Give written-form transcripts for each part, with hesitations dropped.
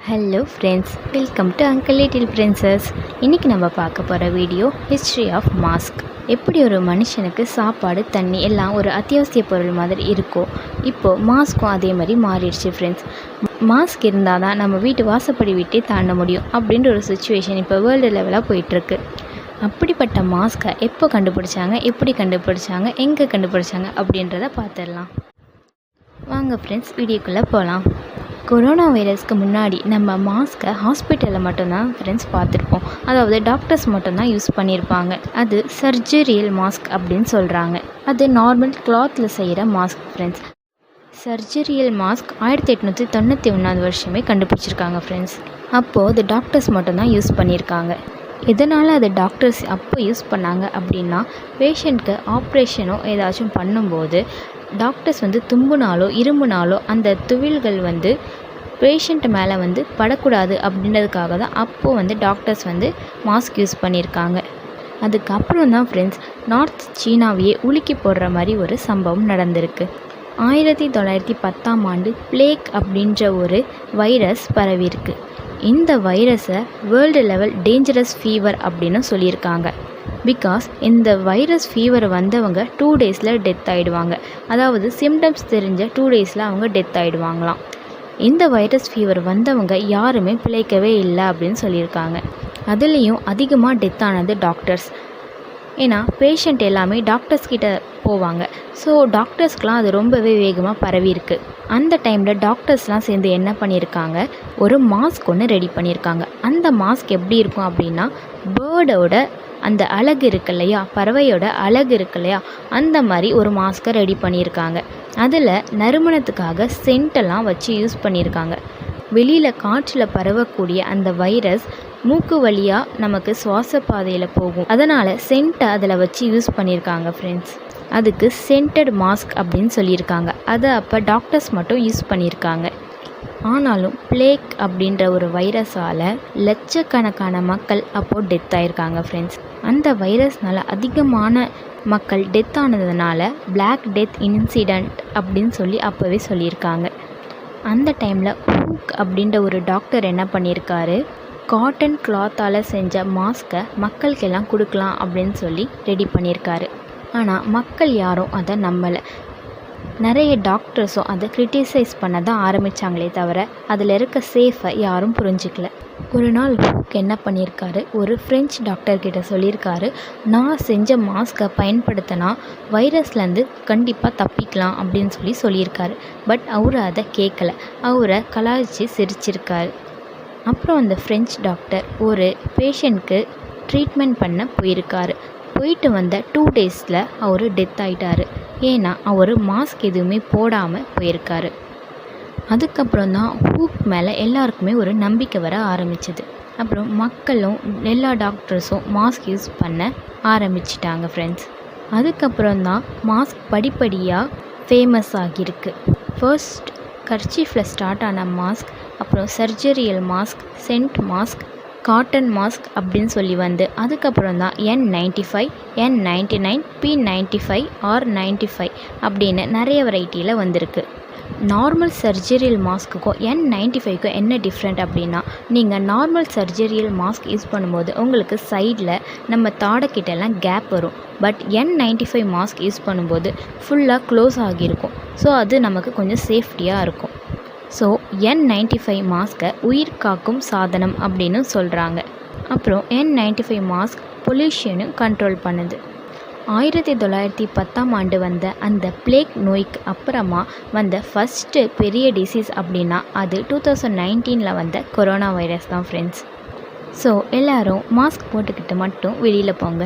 Hello friends, welcome to uncle little princess. இன்றைக்கி நம்ம பார்க்க போகிற வீடியோ ஹிஸ்ட்ரி ஆஃப் மாஸ்க். எப்படி ஒரு மனுஷனுக்கு சாப்பாடு தண்ணி எல்லாம் ஒரு அத்தியாவசிய பொருள் மாதிரி இருக்கோ, இப்போது மாஸ்க்கும் அதே மாதிரி மாறிடுச்சு ஃப்ரெண்ட்ஸ். மாஸ்க் இருந்தால் தான் நம்ம வீட்டு வாசப்படி விட்டே தாண்ட முடியும் அப்படின்ற ஒரு சுச்சுவேஷன் இப்போ வேர்ல்டு லெவலாக போயிட்டுருக்கு. அப்படிப்பட்ட மாஸ்க்கை எப்போ கண்டுபிடிச்சாங்க, எப்படி கண்டுபிடிச்சாங்க, எங்கே கண்டுபிடிச்சாங்க அப்படின்றத பார்த்துடலாம். வாங்க ஃப்ரெண்ட்ஸ், வீடியோக்குள்ளே போகலாம். கொரோனா வைரஸ்க்கு முன்னாடி நம்ம மாஸ்க்கை ஹாஸ்பிட்டலில் மட்டும்தான் ஃப்ரெண்ட்ஸ் பார்த்துருப்போம். அதாவது டாக்டர்ஸ் மட்டும்தான் யூஸ் பண்ணியிருப்பாங்க. அது சர்ஜரியல் மாஸ்க் அப்படின்னு சொல்கிறாங்க. அது நார்மல் கிளாத்தில் செய்கிற மாஸ்க் ஃப்ரெண்ட்ஸ். சர்ஜரியல் மாஸ்க் 1891 வருஷமே கண்டுபிடிச்சிருக்காங்க ஃப்ரெண்ட்ஸ். அப்போது அது டாக்டர்ஸ் மட்டும்தான் யூஸ் பண்ணியிருக்காங்க. எதனால் அது டாக்டர்ஸ் அப்போ யூஸ் பண்ணாங்க அப்படின்னா, பேஷண்ட்க்கு ஆப்ரேஷனோ ஏதாச்சும் பண்ணும்போது டாக்டர்ஸ் தும்புனாலோ இரும்புனாலோ அந்த துவில்கள் பேஷண்ட் மேலே படக்கூடாது அப்படின்றதுக்காக தான் அப்போது டாக்டர்ஸ் மாஸ்க் யூஸ் பண்ணியிருக்காங்க. அதுக்கப்புறம் தான் ஃப்ரெண்ட்ஸ் நார்த் சீனாவையே உலுக்கி போடுற மாதிரி ஒரு சம்பவம் நடந்திருக்கு. 1910 பிளேக் அப்படின்ற ஒரு வைரஸ் பரவிருக்கு. இந்த வைரஸை வேர்ல்டு லெவல் டேஞ்சரஸ் ஃபீவர் அப்படின்னு சொல்லியிருக்காங்க. பிகாஸ் இந்த வைரஸ் ஃபீவர் வந்தவங்க 2 டேஸில் டெத் ஆகிடுவாங்க. அதாவது சிம்டம்ஸ் தெரிஞ்ச 2 டேஸில் அவங்க டெத் ஆகிடுவாங்களாம். இந்த வைரஸ் ஃபீவர் வந்தவங்க யாருமே பிழைக்கவே இல்லை அப்படின்னு சொல்லியிருக்காங்க. அதுலேயும் அதிகமாக டெத் ஆனது டாக்டர்ஸ். ஏன்னா பேஷண்ட் எல்லாமே டாக்டர்ஸ் கிட்ட போவாங்க. ஸோ டாக்டர்ஸ்க்கெலாம் அது ரொம்பவே வேகமாக பரவிருக்கு. அந்த டைமில் டாக்டர்ஸ்லாம் சேர்ந்து என்ன பண்ணியிருக்காங்க, ஒரு மாஸ்க் ஒன்று ரெடி பண்ணியிருக்காங்க. அந்த மாஸ்க் எப்படி இருக்கும் அப்படின்னா, பேர்டோட அந்த அழகு இருக்கு இல்லையா, பறவையோட அழகு இருக்கு இல்லையா, அந்த மாதிரி ஒரு மாஸ்க்கை ரெடி பண்ணியிருக்காங்க. அதில் நறுமணத்துக்காக சென்ட்டெல்லாம் வச்சு யூஸ் பண்ணியிருக்காங்க. வெளியில் காற்றில் பரவக்கூடிய அந்த வைரஸ் மூக்கு வழியாக நமக்கு சுவாச பாதையில் போகும். அதனால் சென்ட்டை அதில் வச்சு யூஸ் பண்ணியிருக்காங்க ஃப்ரெண்ட்ஸ். அதுக்கு சென்டட் மாஸ்க் அப்படின்னு சொல்லியிருக்காங்க. அதை அப்போ டாக்டர்ஸ் மட்டும் யூஸ் பண்ணியிருக்காங்க. ஆனாலும் பிளேக் அப்படின்ற ஒரு வைரஸால் லட்சக்கணக்கான மக்கள் அப்போது டெத் ஆகிருக்காங்க ஃப்ரெண்ட்ஸ். அந்த வைரஸ்னால் அதிகமான மக்கள் டெத் ஆனதுனால பிளாக் டெத் இன்சிடெண்ட் அப்படின்னு சொல்லி அப்போவே சொல்லியிருக்காங்க. அந்த டைமில் ஹூக் அப்படின்ற ஒரு டாக்டர் என்ன பண்ணியிருக்காரு, காட்டன் கிளாத்தால் செஞ்ச மாஸ்க்கை மக்களுக்கெல்லாம் கொடுக்கலாம் அப்படின்னு சொல்லி ரெடி பண்ணியிருக்காரு. ஆனால் மக்கள் யாரும் அதை நம்பலை. நிறைய டாக்டர்ஸும் அதை கிரிட்டிசைஸ் பண்ண தான் ஆரம்பித்தாங்களே தவிர அதில் இருக்க சேஃபை யாரும் புரிஞ்சிக்கல. ஒரு நாள் ஹூக் என்ன பண்ணியிருக்காரு, ஒரு ஃப்ரெஞ்ச் டாக்டர்கிட்ட சொல்லியிருக்காரு, நான் செஞ்ச மாஸ்க்கை பயன்படுத்தினா வைரஸ்லேருந்து கண்டிப்பாக தப்பிக்கலாம் அப்படின்னு சொல்லியிருக்காரு. பட் அவர் அதை கேட்கல. அவரை கலாய்ச்சி சிரிச்சிருக்காரு. அப்புறம் அந்த ஃப்ரெஞ்ச் டாக்டர் ஒரு பேஷண்ட்க்கு ட்ரீட்மெண்ட் பண்ண போயிருக்காரு. போயிட்டு வந்த 2 டேஸில் அவர் டெத் ஆகிட்டார். ஏன்னா அவர் மாஸ்க் எதுவுமே போடாமல் போயிருக்காரு. அதுக்கப்புறம் தான் ஹூக் மேலே எல்லாருக்குமே ஒரு நம்பிக்கை வர ஆரம்பிச்சிது. அப்புறம் மக்களும் எல்லா டாக்டர்ஸும் மாஸ்க் யூஸ் பண்ண ஆரம்பிச்சிட்டாங்க ஃப்ரெண்ட்ஸ். அதுக்கப்புறம் தான் மாஸ்க் படிப்படியாக ஃபேமஸ் ஆகியிருக்கு. ஃபர்ஸ்ட் கர்ச்சீஃபில் ஸ்டார்ட் ஆன மாஸ்க், அப்புறம் சர்ஜரியல் மாஸ்க், சென்ட் மாஸ்க், காட்டன் மாஸ்க் அப்படின்னு சொல்லி அதுக்கப்புறம் தான் N95, N99, P95 or 95 அப்படின்னு நிறைய வெரைட்டியில் வந்திருக்கு. நார்மல் சர்ஜரியல் மாஸ்க்குக்கும் N95க்கும் என்ன டிஃப்ரெண்ட் அப்படின்னா, நீங்கள் நார்மல் சர்ஜரியல் மாஸ்க் யூஸ் பண்ணும்போது உங்களுக்கு சைடில் நம்ம தாடைக்கிட்டெல்லாம் கேப் வரும். பட் N95 மாஸ்க் யூஸ் பண்ணும்போது ஃபுல்லாக க்ளோஸ் ஆகியிருக்கும். ஸோ அது நமக்கு கொஞ்சம் சேஃப்டியாக இருக்கும். ஸோ N95 மாஸ்க்கை உயிர் காக்கும் சாதனம் அப்படின்னு சொல்கிறாங்க. அப்புறம் N95 மாஸ்க் பொல்யூஷனும் கண்ட்ரோல் பண்ணுது. 1910 வந்த அந்த பிளேக் நோய்க்கு அப்புறமா வந்த ஃபஸ்ட்டு பெரிய டிசீஸ் அப்படின்னா அது 2019 வந்த கொரோனா வைரஸ் தான் ஃப்ரெண்ட்ஸ். ஸோ எல்லோரும் மாஸ்க் போட்டுக்கிட்டு மட்டும் வெளியில் போங்க.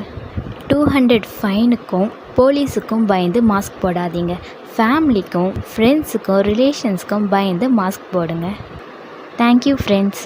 200 ஃபைனுக்கும் போலீஸுக்கும் பயந்து மாஸ்க் போடாதீங்க. ஃபேமிலிக்கும் ஃப்ரெண்ட்ஸுக்கும் ரிலேஷன்ஸ்க்கும் பயந்து மாஸ்க் போடுங்க. Thank you friends.